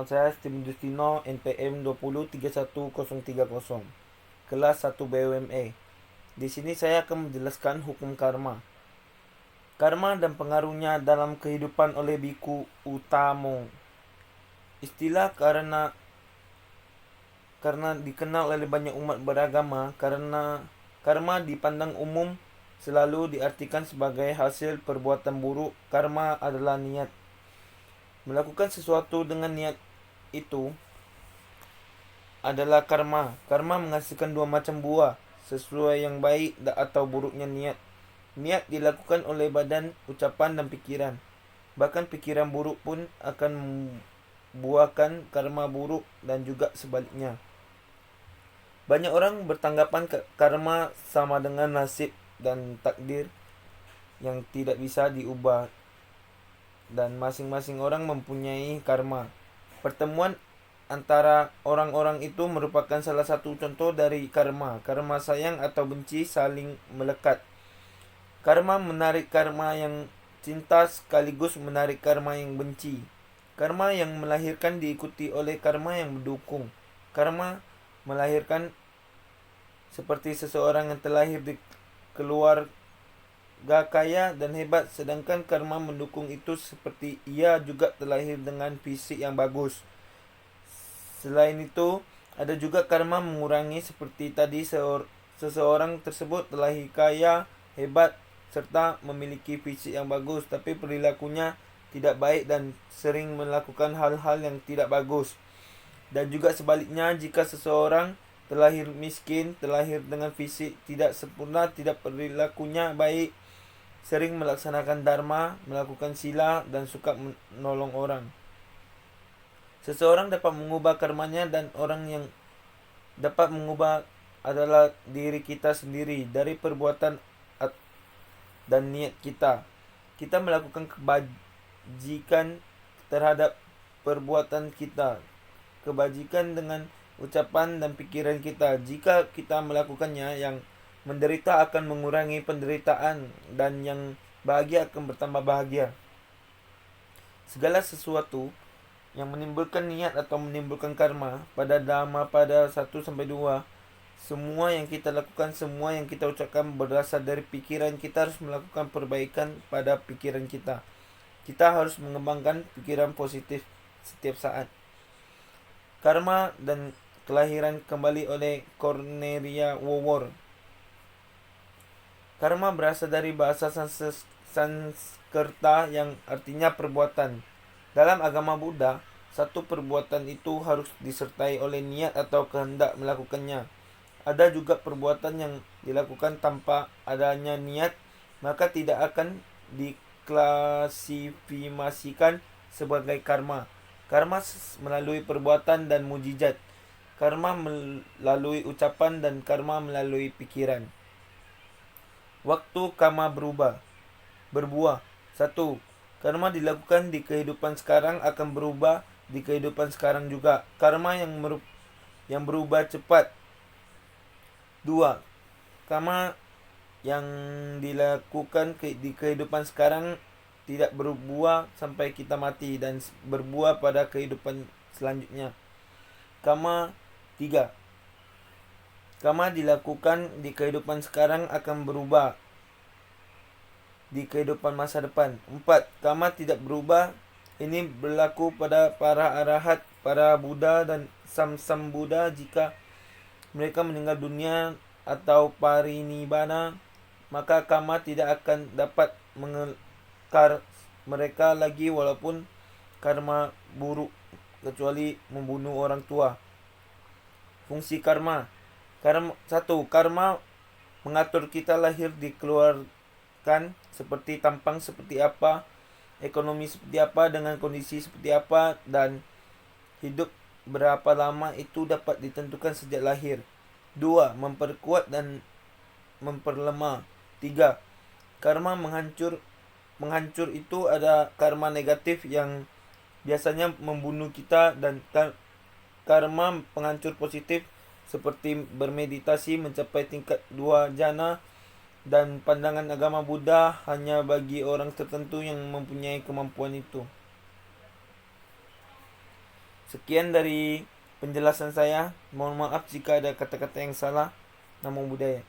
saya Steven Justino, NPM 2031030, kelas 1 BUME. Di sini saya akan menjelaskan hukum karma. Karma dan pengaruhnya dalam kehidupan oleh Biku Utamo. Istilah karena dikenal oleh banyak umat beragama karena karma dipandang umum selalu diartikan sebagai hasil perbuatan buruk. Karma adalah niat. Melakukan sesuatu dengan niat itu adalah karma. Karma menghasilkan dua macam buah, sesuai yang baik atau buruknya niat. Niat dilakukan oleh badan, ucapan, dan pikiran. Bahkan pikiran buruk pun akan membuahkan karma buruk dan juga sebaliknya. Banyak orang bertanggapan karma sama dengan nasib dan takdir yang tidak bisa diubah, dan masing-masing orang mempunyai karma. Pertemuan antara orang-orang itu merupakan salah satu contoh dari karma. Karma sayang atau benci saling melekat. Karma menarik karma yang cinta sekaligus menarik karma yang benci. Karma yang melahirkan diikuti oleh karma yang mendukung. Karma melahirkan seperti seseorang yang terlahir di keluarga kaya dan hebat, sedangkan karma mendukung itu seperti ia juga terlahir dengan fisik yang bagus. Selain itu, ada juga karma mengurangi seperti tadi seseorang tersebut terlahir kaya, hebat, serta memiliki fisik yang bagus, tapi perilakunya tidak baik dan sering melakukan hal-hal yang tidak bagus. Dan juga sebaliknya, jika seseorang terlahir miskin, terlahir dengan fisik tidak sempurna, tidak perilakunya baik, sering melaksanakan dharma, melakukan sila, dan suka menolong orang. Seseorang dapat mengubah karmanya, dan orang yang dapat mengubah adalah diri kita sendiri dari perbuatan dan niat kita. Kita melakukan kebajikan terhadap perbuatan kita, kebajikan dengan ucapan dan pikiran kita. Jika kita melakukannya, yang menderita akan mengurangi penderitaan, dan yang bahagia akan bertambah bahagia. Segala sesuatu yang menimbulkan niat atau menimbulkan karma pada Dhamma pada 1-2, semua yang kita lakukan, semua yang kita ucapkan berasal dari pikiran. Kita harus melakukan perbaikan pada pikiran kita. Kita harus mengembangkan pikiran positif setiap saat. Karma dan kelahiran kembali oleh Cornelia Wawor. Karma berasal dari bahasa Sanskerta yang artinya perbuatan. Dalam agama Buddha, satu perbuatan itu harus disertai oleh niat atau kehendak melakukannya. Ada juga perbuatan yang dilakukan tanpa adanya niat, maka tidak akan diklasifikasikan sebagai karma. Karma melalui perbuatan dan mujizat. Karma melalui ucapan dan karma melalui pikiran. Waktu karma berbuah. 1. Karma dilakukan di kehidupan sekarang akan berubah di kehidupan sekarang juga. Karma yang berubah cepat. 2. Karma yang dilakukan di kehidupan sekarang tidak berbuah sampai kita mati dan berbuah pada kehidupan selanjutnya. 3. Karma dilakukan di kehidupan sekarang akan berubah di kehidupan masa depan. 4. Karma tidak berubah. Ini berlaku pada para arahat, para Buddha dan Sam Buddha. Jika mereka meninggal dunia atau parinibbana, maka karma tidak akan dapat mengekar mereka lagi walaupun karma buruk, kecuali membunuh orang tua. Fungsi karma. 1. Karma mengatur kita lahir dikeluarkan seperti tampang seperti apa, ekonomi seperti apa, dengan kondisi seperti apa, dan hidup berapa lama itu dapat ditentukan sejak lahir. 2. Memperkuat dan memperlemah. 3. Karma menghancur itu ada karma negatif yang biasanya membunuh kita, dan karma penghancur positif seperti bermeditasi mencapai tingkat 2 jana, dan pandangan agama Buddha hanya bagi orang tertentu yang mempunyai kemampuan itu. Sekian dari penjelasan saya. Mohon maaf jika ada kata-kata yang salah. Namo Buddhaya.